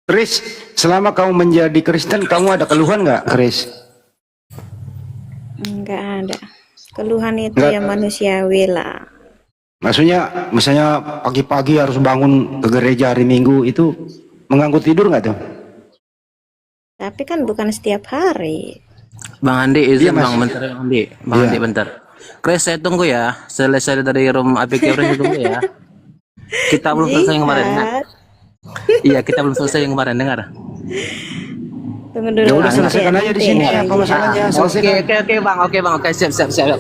Chris, selama kamu menjadi Kristen, kamu ada keluhan nggak, Chris? Enggak ada. Keluhan itu Nggak, ya manusiawi lah. maksudnya, misalnya pagi-pagi harus bangun ke gereja hari Minggu itu mengganggu tidur nggak tuh? Tapi kan bukan setiap hari. Bang Andi Iya izin mas. Bang bentar Bang Andi. Bang Iya. Andi bentar. Chris saya tunggu ya. Selesai dari room APK saya tunggu ya. Kita belum selesai yang kemarin ingat. Jihad. Iya kita belum selesai yang kemarin dengar. Tunggu Ya dulu. udah selesaikan aja di sini. Apa masalahnya? Oke Selesaikan. oke Bang oke siap siap siap.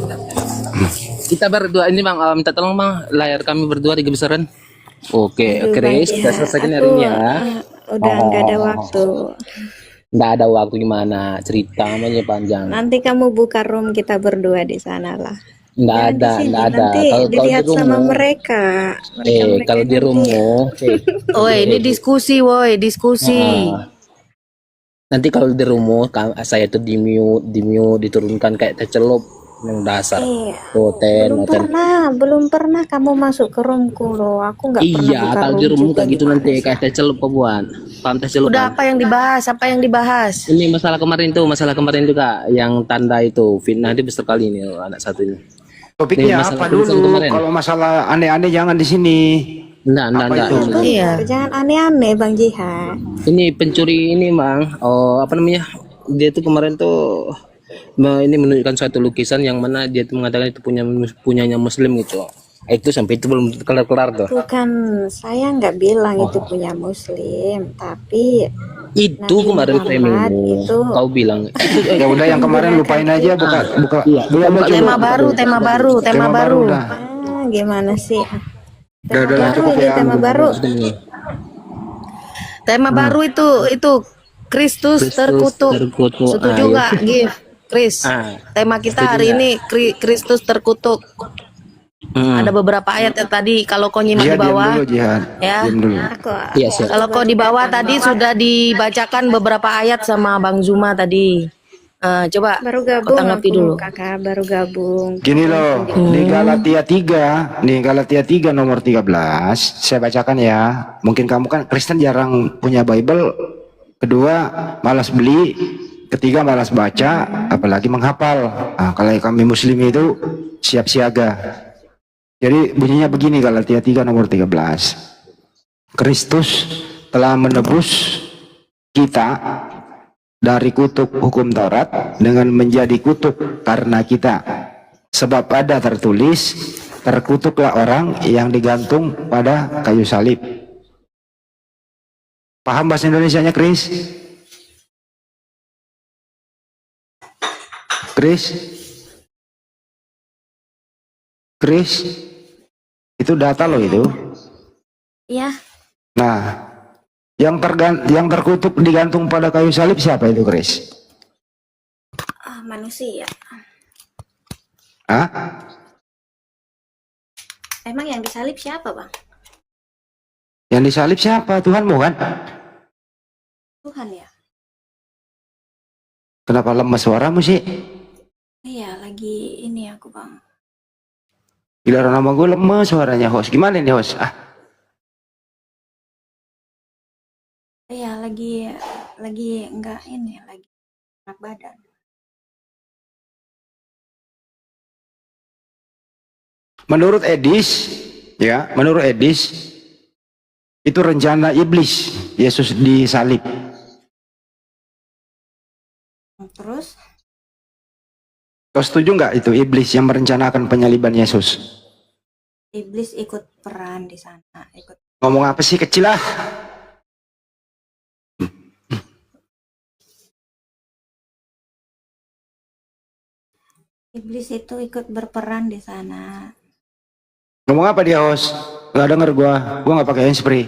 Kita berdua ini Bang minta tolong Bang layar kami berdua digebesaran. Oke Aduh, Bang Chris kita Jihad. selesaikan hari Aku ini ya. udah nggak ada waktu. Nggak ada waktu gimana cerita namanya panjang. Nanti kamu buka room kita berdua di sana lah. Nggak Jangan di ada sini. nggak ada. Nanti Kalau di dilihat sama roommu, mereka. Mereka kalau di nanti. roommu, Woi, ini diskusi, woi, diskusi. nanti kalau di rumah saya tuh di mute diturunkan kayak tercelup yang dasar hotel Belum pernah kamu masuk ke roomku loh. Aku nggak pernah iya buka kalau room di rumah juga. kayak gitu nanti Gimana kayak sih? tercelup kebuan paham tercelup Udah kan? apa yang dibahas? Apa yang dibahas? Ini masalah kemarin juga yang tanda itu fitnah dia besar kali ini anak satu ini. Topiknya masalah apa tulisan dulu? kemarin. Kalau masalah aneh-aneh jangan di sini. Apa Enggak. itu? Benar, Iya. jangan aneh-aneh Bang Jihad. Ini pencuri ini Bang. Oh, apa namanya? Dia tuh kemarin tuh ini menunjukkan suatu lukisan yang mana dia tuh mengatakan itu punyanya muslim gitu. Itu sampai itu belum kelar-kelar tuh. Bukan, saya nggak bilang itu punya muslim, tapi Itu Nabi kemarin Muhammad framingmu. itu Kau bilang itu Ya udah yang kemarin lupain aja. Buka. Iya, Belum kita Tema baru, tema baru, tema baru. Udah. gimana sih? Udah, Tema baru cukup ini ya. tema baru. Tema baru itu Kristus terkutuk. Setuju Ayo. nggak, Gif? Chris. Tema kita hari ini Kristus terkutuk. Ada beberapa ayat yang tadi kalau kau nyimak di Jihad, diam bawah, dulu, Jihad. ya. Diam dulu. Aku Iya, siap. Kalau kau di bawah tadi sudah dibacakan beberapa ayat sama Bang Zuma tadi. Coba baru kau gabung tanggapi aku, dulu. kakak baru gabung. Gini loh, di Galatia 3 nomor 13, saya bacakan ya. Mungkin kamu kan Kristen jarang punya Bible, kedua malas beli, ketiga malas baca, apalagi menghafal. Nah, kalau kami Muslim itu siap siaga. Jadi bunyinya begini, Galatia 3 nomor 13. Kristus telah menebus kita dari kutuk hukum Taurat dengan menjadi kutuk karena kita. Sebab ada tertulis, terkutuklah orang yang digantung pada kayu salib. Paham bahasa Indonesianya, Chris? Chris? Itu data loh itu. Ya, Nah, yang terkutuk digantung pada kayu salib siapa itu, Chris? manusia. Hah? Emang yang disalib siapa, Bang? Yang disalib siapa? Tuhanmu kan? Tuhan ya. Kenapa lemas suaramu sih? Iya, lagi ini aku, Bang. Gila, nama gue lemes suaranya, host. Gimana nih, host? Iya, lagi enggak ini, lagi enak badan. Menurut Edis, itu rencana iblis Yesus disalib. Terus Kau setuju nggak itu iblis yang merencanakan penyaliban Yesus? iblis ikut peran di sana, Ngomong apa sih, kecil lah. Iblis itu ikut berperan di sana. Ngomong apa dia, host? Nggak denger gua nggak pakai handsfree.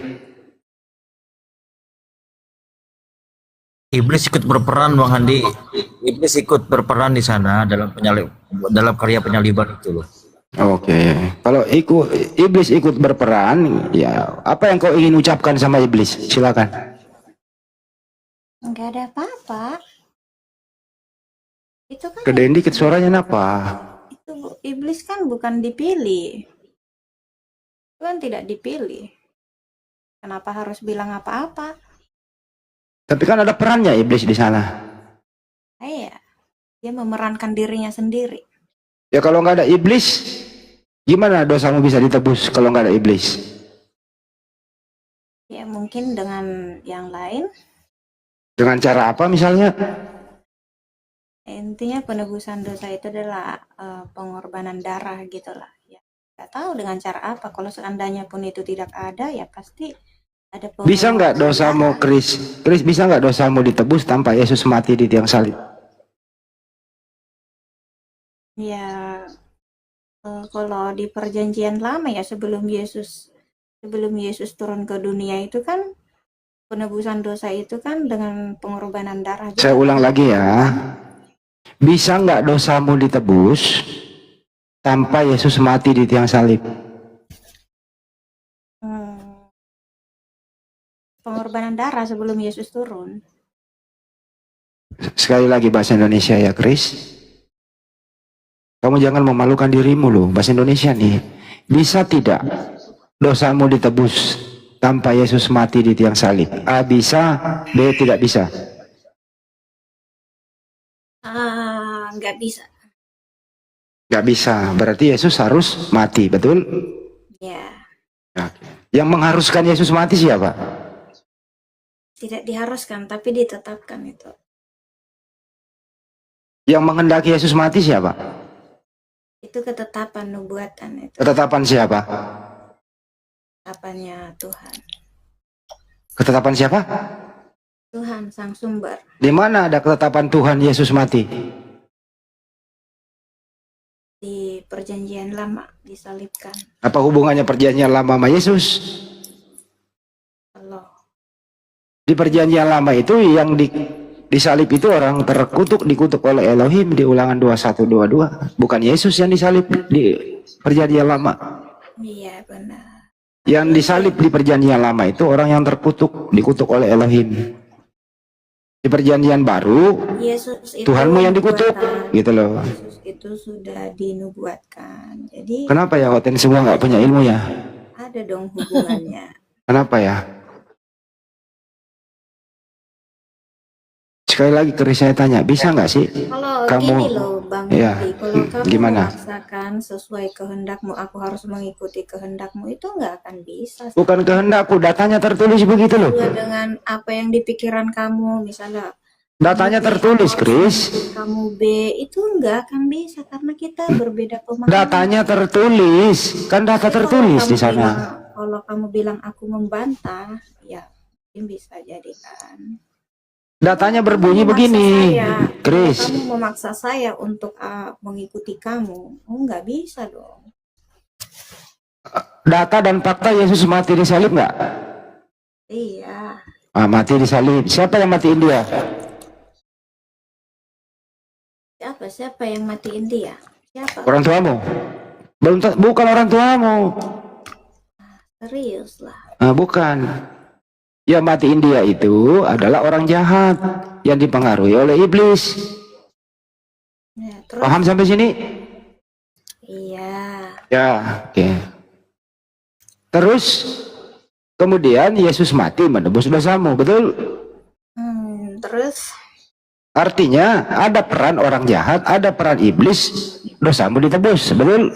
Iblis ikut berperan, Bang Handi. Iblis ikut berperan di sana dalam karya penyaliban itu loh. Oke, kalau iblis ikut berperan, ya apa yang kau ingin ucapkan sama iblis? Silakan. Enggak ada apa-apa. Itu kan Gedein dikit suaranya, kenapa? itu iblis kan bukan dipilih. Itu kan tidak dipilih. Kenapa harus bilang apa-apa? Tapi kan ada perannya iblis di sana. Iya, dia memerankan dirinya sendiri. Ya kalau nggak ada iblis, gimana dosamu bisa ditebus kalau nggak ada iblis? Ya mungkin dengan yang lain. Dengan cara apa misalnya? Intinya penebusan dosa itu adalah pengorbanan darah gitulah. Ya, nggak tahu dengan cara apa. Kalau seandainya pun itu tidak ada, ya pasti ada Bisa nggak pengorbanan dosamu, darah. Kris, bisa nggak dosamu ditebus tanpa Yesus mati di tiang salib? Ya, kalau di perjanjian lama ya sebelum Yesus turun ke dunia itu kan penebusan dosa itu kan dengan pengorbanan darah juga. Saya ulang lagi ya. Bisa nggak dosamu ditebus tanpa Yesus mati di tiang salib? Pengorbanan darah sebelum Yesus turun. Sekali lagi bahasa Indonesia ya, Kris. Kamu jangan memalukan dirimu loh, bahasa Indonesia nih. Bisa tidak dosamu ditebus tanpa Yesus mati di tiang salib? A bisa, B tidak bisa. Nggak bisa. Nggak bisa, berarti Yesus harus mati, betul? Ya, Yang mengharuskan Yesus mati siapa? tidak diharuskan tapi ditetapkan itu. Yang menghendaki Yesus mati siapa? Itu ketetapan nubuatan itu. Ketetapan siapa? Ketetapannya Tuhan. Ketetapan siapa? Tuhan sang sumber. Di mana ada ketetapan Tuhan Yesus mati? Di perjanjian lama disalibkan. Apa hubungannya perjanjian lama sama Yesus? Kalau Di perjanjian lama itu yang disalib itu orang terkutuk, dikutuk oleh Elohim di Ulangan 21:22. Bukan Yesus yang disalib di perjanjian lama. iya benar. Yang disalib di perjanjian lama itu orang yang terkutuk, dikutuk oleh Elohim. Di perjanjian baru, Yesus itu Tuhanmu yang dikutuk, nubuatan. gitu loh. Yesus itu sudah dinubuatkan. Jadi Kenapa ya hoten semua nggak punya ilmu ya? ada dong hubungannya. Kenapa ya? Sekali lagi Kris saya tanya, bisa nggak sih Kalau kamu? gini loh Bang Ya, Yudi, kalau kamu gimana? memaksakan sesuai kehendakmu, aku harus mengikuti kehendakmu, itu nggak akan bisa. Bukan kehendakku, datanya tertulis begitu loh. Sesuai dengan apa yang di pikiran kamu, misalnya Datanya kamu B, tertulis, aku Kris. kamu B, itu nggak akan bisa karena kita berbeda pemahaman. Datanya tertulis, kan data Tapi tertulis di sana. kalau kamu bilang aku membantah, ya mungkin bisa jadi kan. Datanya berbunyi Kamu memaksa begini, saya, Kris. kalau kamu memaksa saya untuk mengikuti kamu, nggak bisa dong. Data dan fakta Yesus mati di salib nggak? Iya. Mati di salib. Siapa yang matiin dia? Siapa yang matiin dia? Siapa? Orang tuamu? Bukan orang tuamu. Serius lah. Bukan. Yang matiin dia itu adalah orang jahat yang dipengaruhi oleh iblis. Ya, terus? Paham sampai sini? Iya. Ya, oke. Terus kemudian Yesus mati menebus dosamu, betul? Terus? Artinya ada peran orang jahat, ada peran iblis, dosamu ditebus, betul?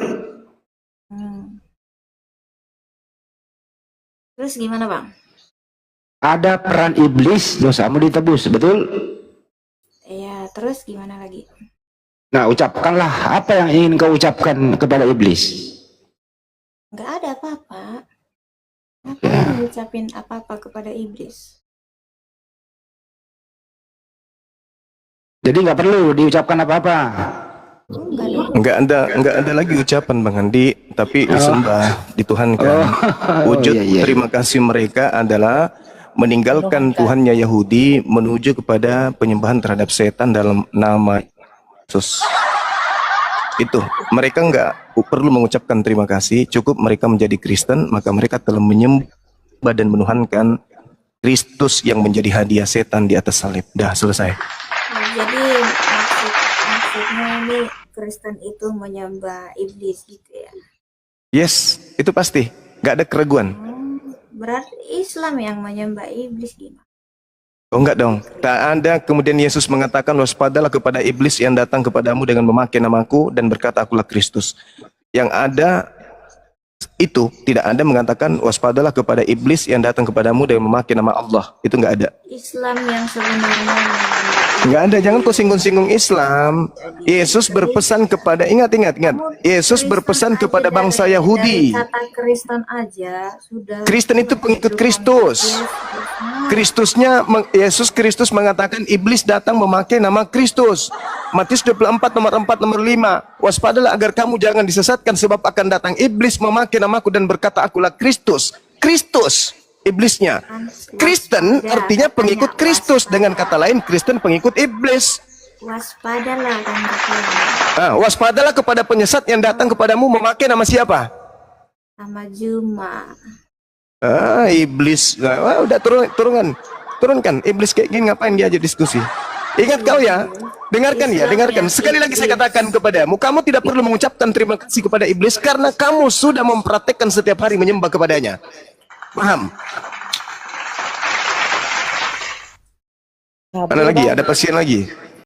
Terus gimana Bang? Ada peran iblis, dosamu ditebus, betul? Iya, terus gimana lagi? Nah, ucapkanlah apa yang ingin kau ucapkan kepada iblis. Nggak ada apa-apa. Ngapain ngucapin apa-apa kepada iblis? Jadi nggak perlu diucapkan apa-apa. Enggak ada lagi ucapan Bang Andi, tapi sembah dituhankan. Wujud iya. terima kasih mereka adalah meninggalkan Tuhannya Yahudi menuju kepada penyembahan terhadap setan dalam nama Yesus. Itu mereka enggak perlu mengucapkan terima kasih, cukup mereka menjadi Kristen, maka mereka telah menyembah dan menuhankan Kristus yang menjadi hadiah setan di atas salib. Dah selesai. Jadi maksudnya ini Kristen itu menyembah iblis gitu ya? Yes, itu pasti, nggak ada keraguan. Berarti Islam yang menyembah iblis gimana? Oh enggak dong. Tak ada kemudian Yesus mengatakan waspadalah kepada iblis yang datang kepadamu dengan memakai namaku dan berkata akulah Kristus. Yang ada itu tidak ada mengatakan waspadalah kepada iblis yang datang kepadamu dengan memakai nama Allah. Itu enggak ada. Islam yang sebenarnya Enggak ada, jangan kau singgung-singgung Islam. Yesus berpesan kepada, ingat. Yesus berpesan kepada bangsa Yahudi. dari kata Kristen aja sudah. Kristen itu pengikut Kristus. Yesus Kristus mengatakan iblis datang memakai nama Kristus. Matius 24 nomor 4 nomor 5. Waspadalah agar kamu jangan disesatkan sebab akan datang iblis memakai namaku dan berkata akulah Kristus. Kristus iblisnya. Kristen artinya pengikut Kristus. Dengan kata lain Kristen pengikut iblis. Waspadalah kan katanya. Waspadalah kepada penyesat yang datang kepadamu memakai nama siapa? Sama Juma. Iblis. Udah turunkan. Iblis kayak gini ngapain dia aja diskusi? Ingat kau ya, dengarkan. Sekali lagi saya katakan kepadamu, kamu tidak perlu mengucapkan terima kasih kepada iblis karena kamu sudah mempraktekkan setiap hari menyembah kepadanya. Paham? Mana lagi? Ada pasien lagi?